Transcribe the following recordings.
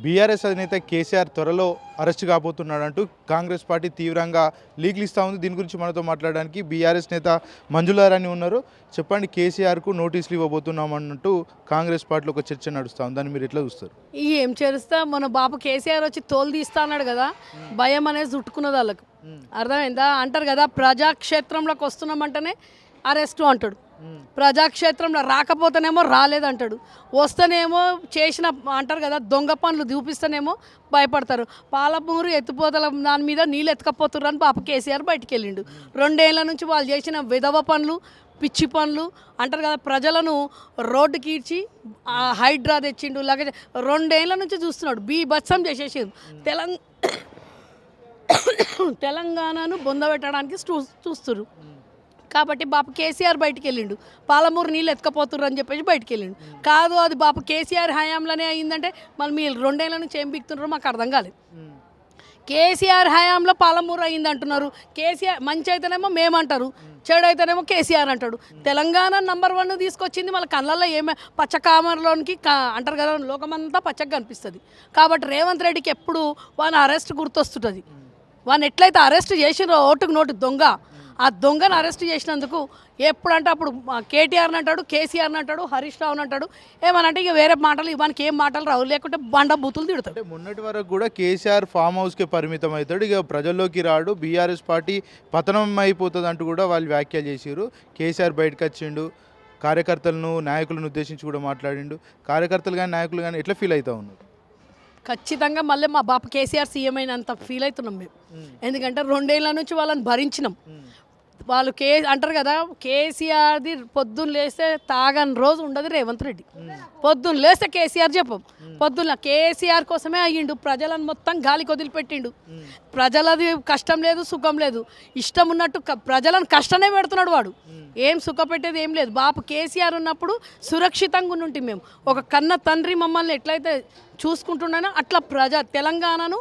BRS అధినేత కేసీఆర్ త్వరలో arrest కాబోతున్నాడంటూ Congress party తీవ్రంగా లీకులు ఇస్తూ ఉంది. దీని గురించి మనతో మాట్లాడడానికి బీఆర్ఎస్ నేత మంజులారాణి ఉన్నారు. చెప్పండి, కేసీఆర్కు నోటీసులు ఇవ్వబోతున్నామన్నట్టు కాంగ్రెస్ పార్టీలో ఒక చర్చ నడుస్తూ ఉంది. దాన్ని మీరు ఎట్లా చూస్తారు? ఏం చేస్తా, మన బాబు కేసీఆర్ వచ్చి తోలు తీస్తా అన్నాడు కదా, భయం అనేది చుట్టుకున్నది వాళ్ళకు. అర్థమైందా? అంటారు కదా, ప్రజాక్షేత్రంలోకి వస్తున్నామంటేనే అరెస్టు అంటాడు, ప్రజాక్షేత్రంలో రాకపోతేనేమో రాలేదంటాడు, వస్తేనేమో చేసిన అంటారు కదా దొంగ పనులు చూపిస్తేనేమో భయపడతారు. పాలమూరు ఎత్తిపోతల దాని మీద నీళ్ళు ఎత్తుకపోతున్నారు అని పాప కేసీఆర్ బయటికి వెళ్ళిండు. 2 ఏళ్ల నుంచి వాళ్ళు చేసిన విధవ పనులు, పిచ్చి పనులు అంటారు కదా, ప్రజలను రోడ్డుకి ఈడ్చి హైడ్రా తెచ్చిండు. లేకపోతే 2 ఏళ్ల నుంచి చూస్తున్నాడు, బీభత్సం చేసేసిండు. తెలంగాణను బొందబెట్టడానికి చూస్తున్నారు. కాబట్టి బాపు కేసీఆర్ బయటికి వెళ్ళిండు, పాలమూరు నీళ్ళు ఎత్తుకపోతుర్రు అని చెప్పేసి బయటికి వెళ్ళిండు. కాదు, అది బాపు కేసీఆర్ హయాంలోనే అయిందంటే మళ్ళీ మీరు 2 ఏళ్ల నుంచి ఏం బిక్తున్నారో మాకు అర్థం కాలేదు. కేసీఆర్ హయాంలో పాలమూరు అయింది అంటున్నారు. కేసీఆర్ మంచి అయితేనేమో మేమంటారు, చెడు అయితేనేమో కేసీఆర్ అంటాడు. తెలంగాణ నంబర్ 1 తీసుకొచ్చింది, మళ్ళీ కళ్ళల్లో ఏమే పచ్చకామరలోనికి అంటారు కదా, లోకమంతా పచ్చగా కనిపిస్తుంది. కాబట్టి రేవంత్ రెడ్డికి ఎప్పుడు వాని అరెస్ట్ గుర్తొస్తుంటుంది. వాని ఎట్లయితే అరెస్ట్ చేసిరో ఓటుకు నోటు దొంగ, ఆ దొంగను అరెస్ట్ చేసినందుకు ఎప్పుడంటే అప్పుడు కేటీఆర్ని అంటాడు, కేసీఆర్ని అంటాడు, హరీష్ రావుని అంటాడు. ఏమనంటే ఇక వేరే మాటలు ఇవానికి ఏం మాటలు రావు, లేకుంటే బండ బూతులు తిడతాడు. అంటే మొన్నటి వరకు కూడా కేసీఆర్ ఫామ్ హౌస్కే పరిమితం అవుతాడు, ఇక ప్రజల్లోకి రాడు, బీఆర్ఎస్ పార్టీ పతనం అయిపోతుంది అంటూ కూడా వాళ్ళు వ్యాఖ్యలు చేసారు. కేసీఆర్ బయటకు వచ్చిండు, కార్యకర్తలను నాయకులను ఉద్దేశించి కూడా మాట్లాడిండు. కార్యకర్తలు కానీ నాయకులు కానీ ఎట్లా ఫీల్ అవుతూ ఉన్నారు? ఖచ్చితంగా మళ్ళీ మా బాప కేసీఆర్ సీఎం అయినంత ఫీల్ అవుతున్నాం మేము. ఎందుకంటే 2 ఏళ్ల నుంచి వాళ్ళని భరించినాం. వాళ్ళు అంటారు కదా, కేసీఆర్ది పొద్దున్న లేస్తే తాగని రోజు ఉండదు రేవంత్ రెడ్డి. పొద్దున్న లేస్తే కేసీఆర్ చెప్పం, పొద్దున్న కేసీఆర్ కోసమే అయ్యిండు. ప్రజలను మొత్తం గాలికి వదిలిపెట్టిండు. ప్రజలది కష్టం లేదు, సుఖం లేదు, ఇష్టం ఉన్నట్టు ప్రజలను కష్టమే పెడుతున్నాడు వాడు. ఏం సుఖపెట్టేది ఏం లేదు. బాపు కేసీఆర్ ఉన్నప్పుడు సురక్షితంగా ఉండి మేము, ఒక కన్న తండ్రి మమ్మల్ని ఎట్లయితే చూసుకుంటున్నానో అట్లా తెలంగాణను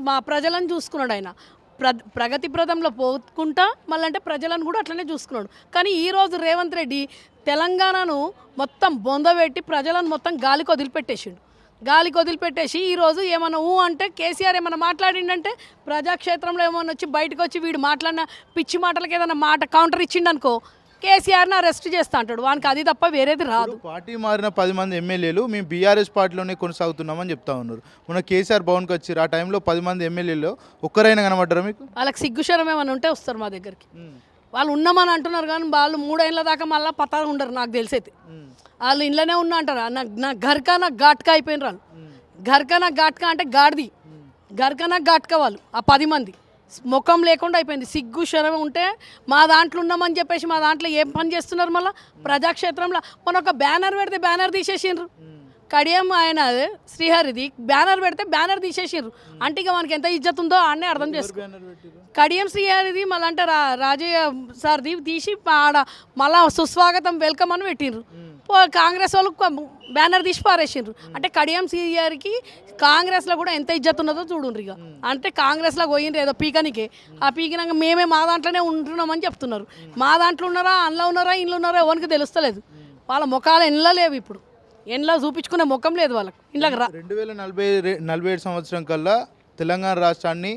మా ప్రజలను చూసుకున్నాడు ఆయన. ప్రగతి ప్రదంలో పోకుంటా మళ్ళీ అంటే ప్రజలను కూడా అట్లనే చూసుకున్నాడు. కానీ ఈరోజు రేవంత్ రెడ్డి తెలంగాణను మొత్తం బొందబెట్టి ప్రజలను మొత్తం గాలికి వదిలిపెట్టేసిండు. గాలికి వదిలిపెట్టేసి ఈరోజు ఏమన్నా అంటే కేసీఆర్ ఏమన్నా మాట్లాడిండంటే ప్రజాక్షేత్రంలో ఏమన్నా వచ్చి బయటకు వచ్చి వీడు మాట్లాడిన పిచ్చి మాటలకి ఏదైనా మాట కౌంటర్ ఇచ్చిండనుకో, కేసీఆర్ని అరెస్ట్ చేస్తా అంటాడు. వానికి అది తప్ప వేరేది రాదు. పార్టీ మారిన 10 మంది ఎమ్మెల్యేలు మేము బీఆర్ఎస్ పార్టీలోనే కొనసాగుతున్నామని చెప్తా ఉన్నారు. మన కేసీఆర్ భవన్కి వచ్చారు, ఆ టైంలో 10 మంది ఎమ్మెల్యేలు ఒక్కరైనా కనబడ్డారా మీకు? వాళ్ళకి సిగ్గుశరం ఏమైనా ఉంటే వస్తారు మా దగ్గరికి. వాళ్ళు ఉన్నామని అంటున్నారు కానీ వాళ్ళు 3 ఏళ్ళ దాకా మళ్ళీ పతాలు ఉండరు. నాకు తెలిసైతే వాళ్ళు ఇంట్లోనే ఉన్నా అంటారు. నా ఘర్కా నాకు ఘాట్కా అయిపోయిన వాళ్ళు. ఘర్కా నాకు ఘాట్కా అంటే గాడిది, ఘర్కా నాకు ఘాట్కా వాళ్ళు. ఆ 10 మంది ముఖం లేకుండా అయిపోయింది. సిగ్గు శరం ఉంటే మా దాంట్లో ఉన్నామని చెప్పేసి మా దాంట్లో ఏం పని చేస్తున్నారు? మళ్ళీ ప్రజాక్షేత్రంలో మన ఒక బ్యానర్ పెడితే బ్యానర్ తీసేసిండ్రు. కడియం ఆయన శ్రీహరిది బ్యానర్ పెడితే బ్యానర్ తీసేసిండ్రు. అంటే ఇక మనకి ఎంత ఇజ్జత్ ఉందో ఆడనే అర్థం చేసుకో. కడియం శ్రీహరిది మళ్ళీ అంటే రాజయ్య సార్ది తీసి ఆడ మళ్ళా సుస్వాగతం వెల్కమ్ అని పెట్టిండ్రు. కాంగ్రెస్ వాళ్ళు బ్యానర్ తీసి పారేసిండ్రు. అంటే కడియం శ్రీహరికి కాంగ్రెస్లో కూడా ఎంత ఇజ్జత్ ఉన్నదో చూడుండ్రు. ఇక అంటే కాంగ్రెస్లో పోయిండ్రు ఏదో పీకనికే, ఆ పీకినాక మేమే మా దాంట్లోనే ఉంటున్నామని చెప్తున్నారు. మా దాంట్లో ఉన్నారా, అందులో ఉన్నారా, ఇంట్లో ఉన్నారా ఎవరికి తెలుస్తలేదు. వాళ్ళ ముఖాలు ఎండ్లో లేవు. ఇప్పుడు ఎండ్లో చూపించుకునే ముఖం లేదు వాళ్ళకి. ఇంట్లోకి 2047 సంవత్సరం కల్లా తెలంగాణ రాష్ట్రాన్ని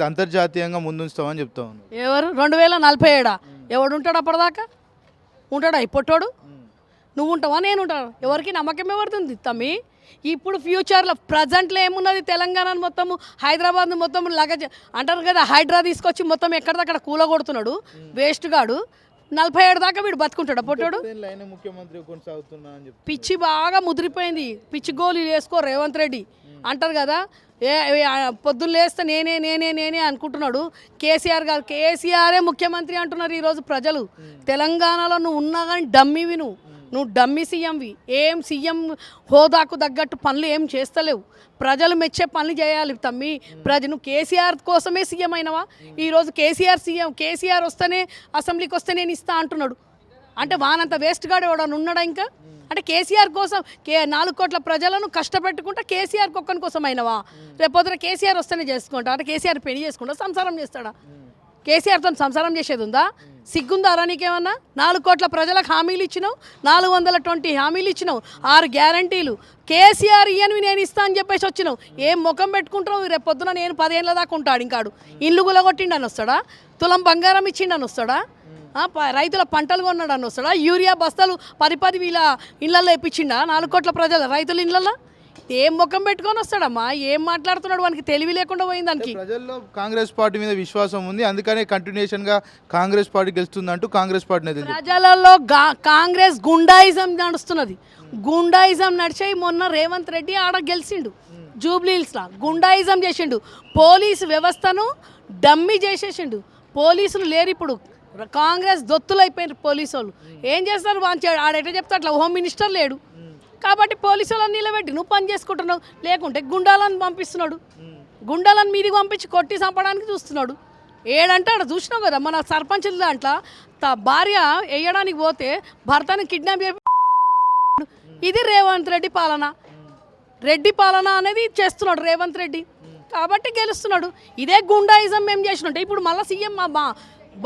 అంతర్జాతీయంగా ముందుంచుతామని చెప్తా ఉన్నారు. ఎవరు? 2047 ఎవడు ఉంటాడు అప్పటిదాకా? ఉంటాడా ఇప్పటోడు? నువ్వు ఉంటావా, నేను ఉంటాను? ఎవరికి నమ్మకం ఎవరుతుంది తమ్మి? ఇప్పుడు ఫ్యూచర్లో ప్రజెంట్లో ఏమున్నది? తెలంగాణ మొత్తము హైదరాబాద్ మొత్తం లగేజ్ అంటారు కదా, హైడ్రా తీసుకొచ్చి మొత్తం ఎక్కడిదక్కడ కూల కొడుతున్నాడు వేస్ట్ గాడు. 47 దాకా వీడు బతుకుంటాడు పొట్టోడు. పిచ్చి బాగా ముదిరిపోయింది. పిచ్చి గోళీలు వేసుకో రేవంత్ రెడ్డి. అంటారు కదా, పొద్దున్న లేస్తే నేనే నేనే నేనే అనుకుంటున్నాడు. కేసీఆర్ గారు, కేసీఆరే ముఖ్యమంత్రి అంటున్నారు ఈరోజు ప్రజలు. తెలంగాణలో నువ్వు ఉన్నా కానీ డమ్మివి, నువ్వు డమ్మి సీఎంవి. ఏం సీఎం హోదాకు తగ్గట్టు పనులు ఏం చేస్తలేవు. ప్రజలు మెచ్చే పనులు చేయాలి తమ్మి. నువ్వు కేసీఆర్ కోసమే సీఎం అయినవా? ఈరోజు కేసీఆర్ సీఎం, కేసీఆర్ వస్తేనే అసెంబ్లీకి వస్తే నేను ఇస్తా అంటున్నాడు. అంటే వానంత వేస్ట్ గాడు ఎవడన్నా ఉన్నాడా ఇంకా? అంటే కేసీఆర్ కోసం 4 కోట్ల ప్రజలను కష్టపెట్టుకుంటా కేసీఆర్ ఒక్కని కోసం అయినవా? రేపొద్దున కేసీఆర్ వస్తేనే చేసుకుంటా అంటే కేసీఆర్ పెళ్లి చేసుకుంటా సంసారం చేస్తాడా? కేసీఆర్తో సంసారం చేసేది ఉందా? సిగ్గుందారా నీకేమన్నా? 4 కోట్ల ప్రజలకు హామీలు ఇచ్చినావు, 420 హామీలు ఇచ్చినావు, 6 గ్యారంటీలు. కేసీఆర్ ఇయ్యనివి నేను ఇస్తా అని చెప్పేసి వచ్చినావు. ఏం ముఖం పెట్టుకుంటావు? రేపు పొద్దున నేను 10 ఏళ్ళ దాకా ఉంటాడు ఇంకాడు. ఇల్లు గులగొట్టిండని వస్తాడా? తులం బంగారం ఇచ్చిండని వస్తాడా? రైతుల పంటలు కొన్నాడని వస్తాడా? యూరియా బస్తాలు 10 వీళ్ళ ఇళ్ళల్లో ఇప్పించిండా 4 కోట్ల ప్రజలు రైతుల ఇళ్ళల్లో? ఏం ముఖం పెట్టుకొని వస్తాడమ్మా? ఏం మాట్లాడుతున్నాడు? వానికి తెలివి లేకుండా పోయింది దానికి. ప్రజల్లో కాంగ్రెస్ పార్టీ మీద విశ్వాసం ఉంది, అందుకనే కంటిన్యూషన్ గా కాంగ్రెస్ పార్టీ గెలుస్తుందంటూ కాంగ్రెస్ పార్టీ నేతలు చెప్తున్నారు. ప్రజలలో కాంగ్రెస్ గుండాయిజం నడుస్తున్నది. గుండాయిజం నడిచే మొన్న రేవంత్ రెడ్డి ఆడ గెలిచిండు జూబ్లీ హిల్స్లో. గుండాయిజం చేసిండు, పోలీసు వ్యవస్థను డమ్మీ చేసేసిండు. పోలీసులు లేరు ఇప్పుడు, కాంగ్రెస్ దొత్తులు అయిపోయినారు పోలీసు వాళ్ళు. ఏం చేస్తారు? ఆడెట చెప్తా అట్లా హోమ్ మినిస్టర్ లేడు కాబట్టి పోలీసు వాళ్ళని నిలబెట్టి నువ్వు పని చేసుకుంటున్నావు. లేకుంటే గుండాలను పంపిస్తున్నాడు, గుండాలను మీదికి పంపించి కొట్టి చంపడానికి చూస్తున్నాడు. ఏడంటే ఆడ చూసినావు కదా మన సర్పంచ్ దాంట్లో భార్య వేయడానికి పోతే భర్తని కిడ్నాప్ చేసి. ఇది రేవంత్ రెడ్డి పాలన. రెడ్డి పాలన అనేది చేస్తున్నాడు రేవంత్ రెడ్డి కాబట్టి గెలుస్తున్నాడు. ఇదే గుండాయిజం మేము చేసినట్టే. ఇప్పుడు మళ్ళీ సీఎం మా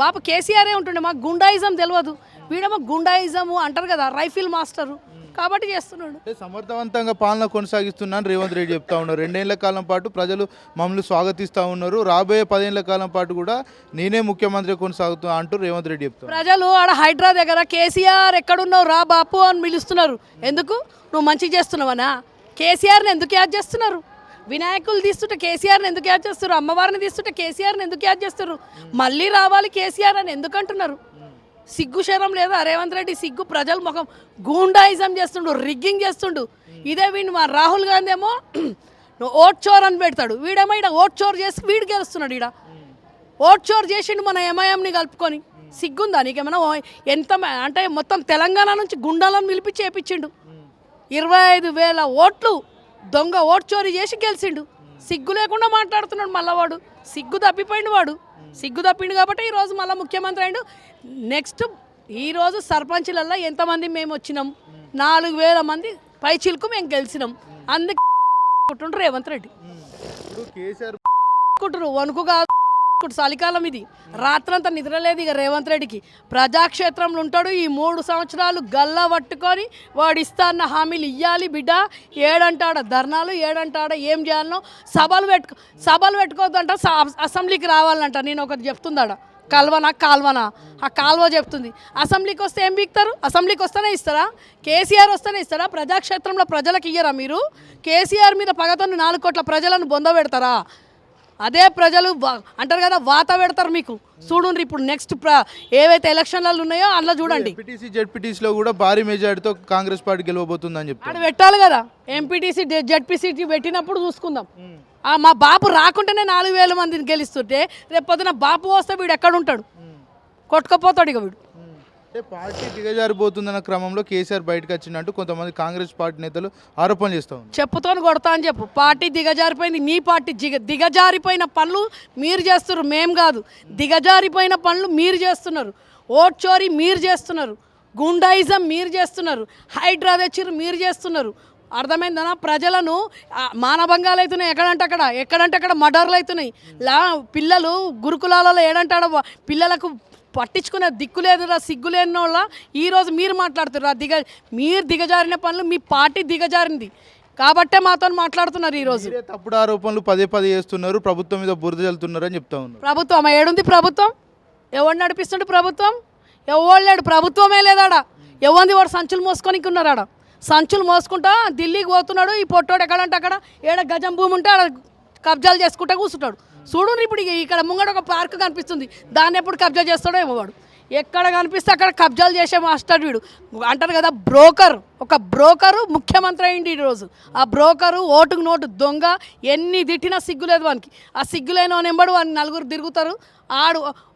బాబు కేసీఆరే ఉంటుండే, మాకు గుండాయిజం తెలియదు. వీడేమో గుండాయిజము అంటారు కదా, రైఫిల్ మాస్టరు కాబట్టి చేస్తున్నాడు. సమర్థవంతంగా పాలన కొనసాగిస్తున్నాను రేవంత్ రెడ్డి చెప్తా ఉన్నారు. 2 ఏళ్ల కాలం పాటు ప్రజలు మమ్మల్ని స్వాగతిస్తూ ఉన్నారు, రాబోయే 10 ఏళ్ల కాలం పాటు కూడా నేనే ముఖ్యమంత్రి కొనసాగుతున్నా అంటూ రేవంత్ రెడ్డి చెప్తారు. ప్రజలు ఆడ హైడ్రా దగ్గర కేసీఆర్ ఎక్కడున్నావు రా బాపు అని పిలుస్తున్నారు. ఎందుకు? నువ్వు మంచి చేస్తున్నావనా? కేసీఆర్ని ఎందుకు యాద్ చేస్తున్నారు? వినాయకులు తీస్తుంటే కేసీఆర్ని ఎందుకు యాద్ చేస్తారు? అమ్మవారిని తీస్తుంటే కేసీఆర్ని ఎందుకు యాద్ చేస్తారు? మళ్ళీ రావాలి కేసీఆర్ అని ఎందుకు అంటున్నారు? సిగ్గు శరం లేదా రేవంత్ రెడ్డి? సిగ్గు ప్రజల ముఖం గూండాయిజం చేస్తుండు, రిగ్గింగ్ చేస్తుండు. ఇదే వీడు మా రాహుల్ గాంధీ ఏమో ఓట్ చోర్ అని పెడతాడు, వీడేమో ఇక్కడ ఓట్ చోర్ చేసి వీడు గెలుస్తున్నాడు. ఇక్కడ ఓట్ చోర్ చేసిండు మన ఎంఐఎంని కలుపుకొని. సిగ్గుందా నీకేమన్నా? ఎంత అంటే మొత్తం తెలంగాణ నుంచి గుండాలను పిలిపించి చేపించిండు. 25,000 ఓట్లు దొంగ ఓట్ చోరీ చేసి గెలిచిండు. సిగ్గు లేకుండా మాట్లాడుతున్నాడు మళ్ళా వాడు. సిగ్గు తప్పిపోయిండు వాడు. సిగ్గు తప్పిండు కాబట్టి ఈరోజు మళ్ళీ ముఖ్యమంత్రి అయిండు. నెక్స్ట్ ఈరోజు సర్పంచ్లల్లో ఎంతమంది మేము వచ్చినాం? 4,000 మంది పై చిలుకు మేము గెలిచినాం. అందుకు రేవంత్ రెడ్డి వణుకు కాదు, చలికాలం ఇది. రాత్రంతా నిద్రలేదు ఇక రేవంత్ రెడ్డికి. ప్రజాక్షేత్రంలో ఉంటాడు. ఈ 3 సంవత్సరాలు గల్లా పట్టుకొని వాడు ఇస్తా అన్న హామీలు ఇవ్వాలి బిడ్డ. ఏడంటాడ ధర్నాలు, ఏడంటాడ ఏం చేయాలనో సభలు పెట్టుకోవద్దంట. అసెంబ్లీకి రావాలంట. నేను ఒకటి చెప్తుందాడ, కాల్వనా ఆ కాల్వ చెప్తుంది. అసెంబ్లీకి వస్తే ఏం బీక్తారు? అసెంబ్లీకి వస్తేనే ఇస్తారా? కేసీఆర్ వస్తేనే ఇస్తారా? ప్రజాక్షేత్రంలో ప్రజలకు ఇయ్యరా మీరు? కేసీఆర్ మీద పగతో 4 కోట్ల ప్రజలను బొంద పెడతారా? అదే ప్రజలు అంటారు కదా, వాత పెడతారు మీకు. చూడండి ఇప్పుడు నెక్స్ట్ ఏవైతే ఎలక్షన్లు ఉన్నాయో అందులో చూడండి. ఎంపీటీసీ జెడ్పీటీసీలో కూడా భారీ మెజార్టీతో కాంగ్రెస్ పార్టీ గెలవబోతుందని చెప్తారు. ఆడ పెట్టాలి కదా ఎంపీటీసీ జెడ్పీసీ పెట్టినప్పుడు చూసుకుందాం. మా బాపు రాకుంటేనే 4,000 మందిని గెలుస్తుంటే రేపు పొద్దున బాపు వస్తే వీడు ఎక్కడ ఉంటాడు? కొట్టుకపోతాడు ఇక వీడు. అంటే పార్టీ దిగజారిపోతుందన్న క్రమంలో కేసీఆర్ బయటకు వచ్చినట్టు కొంతమంది కాంగ్రెస్ పార్టీ నేతలు ఆరోపణలు చేస్తూ ఉన్నారు. చెప్పుతోని కొడతా అని చెప్పు. పార్టీ దిగజారిపోయింది. మీ పార్టీ దిగజారిపోయిన పనులు మీరు చేస్తున్నారు, మేం కాదు. దిగజారిపోయిన పనులు మీరు చేస్తున్నారు. ఓట్ చోరీ మీరు చేస్తున్నారు, గుండాయిజం మీరు చేస్తున్నారు, హైడ్రా తెచ్చిర్రు మీరు చేస్తున్నారు. అర్థమైందనా? ప్రజలను మానభంగాలు అవుతున్నాయి. ఎక్కడంటే అక్కడ మర్డర్లు అవుతున్నాయి. పిల్లలు గురుకులాలలో ఏడంటాడ పిల్లలకు పట్టించుకునే దిక్కు లేదురా, సిగ్గు లేని వాళ్ళ ఈరోజు మీరు మాట్లాడుతున్నారు. మీరు దిగజారిన పనులు మీ పార్టీ దిగజారింది కాబట్టే మాతో మాట్లాడుతున్నారు. ఈరోజు తప్పుడు ఆరోపణలు పదే చేస్తున్నారు, ప్రభుత్వం మీద బురద చల్లుతున్నారు అని చెప్తా ఉన్నారు. ప్రభుత్వం ఏడుంది? ప్రభుత్వం ఎవరు నడిపిస్తుండే? ప్రభుత్వం ఎవరు లేడు. ప్రభుత్వమే లేదాడా. ఎవరిది వాడు సంచులు మోసుకొని ఉన్నారాడ. సంచులు మోసుకుంటా ఢిల్లీకి పోతున్నాడు. ఈ పొట్టోడు ఎక్కడంటే అక్కడ ఏడ గజం భూమి ఉంటే ఆడ కబ్జాలు చేసుకుంటా కూర్చుంటాడు. చూడు ఇప్పుడు ఇక్కడ ముంగడ ఒక పార్క్ కనిపిస్తుంది, దాన్ని ఎప్పుడు కబ్జా చేస్తాడో ఏమో వాడు. ఎక్కడ కనిపిస్తే అక్కడ కబ్జాలు చేసే మాస్టర్ వీడు. అంటారు కదా ఒక బ్రోకరు ముఖ్యమంత్రి అయింది ఈరోజు. ఆ బ్రోకరు ఓటుకు నోటు దొంగ. ఎన్ని తిట్టినా సిగ్గులేదు వానికి. ఆ సిగ్గులేని నెంబడు వాడిని 4 తిరుగుతారు.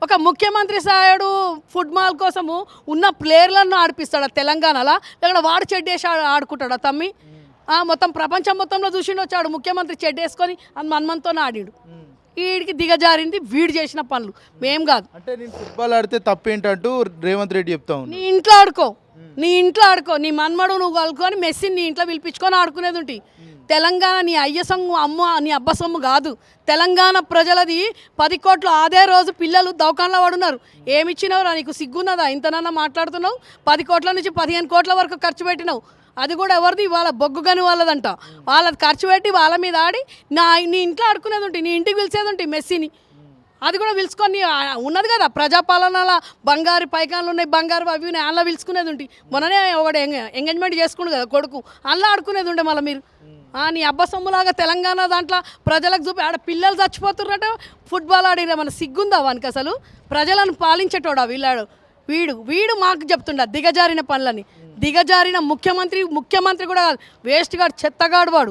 ఒక ముఖ్యమంత్రి సాయుడు ఫుట్బాల్ కోసము ఉన్న ప్లేయర్లను ఆడిపిస్తాడు తెలంగాణలో. లేకపోతే వాడు చెడ్డేసి ఆడుకుంటాడు తమ్మి. మొత్తం ప్రపంచం మొత్తంలో చూసిండు వచ్చాడు ముఖ్యమంత్రి చెడ్డేసుకొని మన్మంతో ఆడిడు. వీడికి దిగజారింది వీడు చేసిన పనులు, మేం కాదు. అంటే నేను ఫుట్బాల్ ఆడితే తప్పేంటంటూ రేవంత్ రెడ్డి చెప్తా ఉన్నా. నీ ఇంట్లో ఆడుకో, నీ మన్మడు నువ్వు కలుకొని మెస్సీని నీ ఇంట్లో పిలిపించుకొని ఆడుకునేది ఉంటి. తెలంగాణ నీ అయ్య సొమ్ము అమ్మ నీ అబ్బ సొమ్ము కాదు, తెలంగాణ ప్రజలది 10 కోట్లు. అదే రోజు పిల్లలు దవాఖానలో పడున్నారు. ఏమిచ్చినావురా, నీకు సిగ్గున్నదా? ఇంతనన్నా మాట్లాడుతున్నావు. 10 కోట్ల నుంచి 15 కోట్ల వరకు ఖర్చు పెట్టినావు. అది కూడా ఎవరిది? వాళ్ళ బొగ్గుగని వాళ్ళదంట. వాళ్ళది ఖర్చు పెట్టి వాళ్ళ మీద ఆడి నీ ఇంట్లో ఆడుకునేది ఉంటుంది, నీ ఇంటికి పిలిచేది ఉంటుంది మెస్సీని. అది కూడా పిలుచుకొని ఉన్నది కదా ప్రజాపాలనలో బంగారు పైకాన్లు ఉన్నాయి, బంగారు అవి ఉన్నాయి, అలా పిలుచుకునేది ఉంటుంది. మొన్ననే ఒకటి ఎంగేజ్మెంట్ చేసుకుండు కదా కొడుకు, అలా ఆడుకునేది ఉండే. మళ్ళీ మీరు నీ అబ్బ సొమ్ములాగా తెలంగాణ దాంట్లో ప్రజలకు చూపి ఆడ పిల్లలు చచ్చిపోతున్నట్ట ఫుట్బాల్ ఆడిన మన సిగ్గుందా వానికి అసలు? ప్రజలను పాలించేటోడా వీడు మాకు చెప్తుండ దిగజారిన పనులని. దిగజారిన ముఖ్యమంత్రి కూడా కాదు, వేస్ట్ గాడు, చెత్తగాడు వాడు.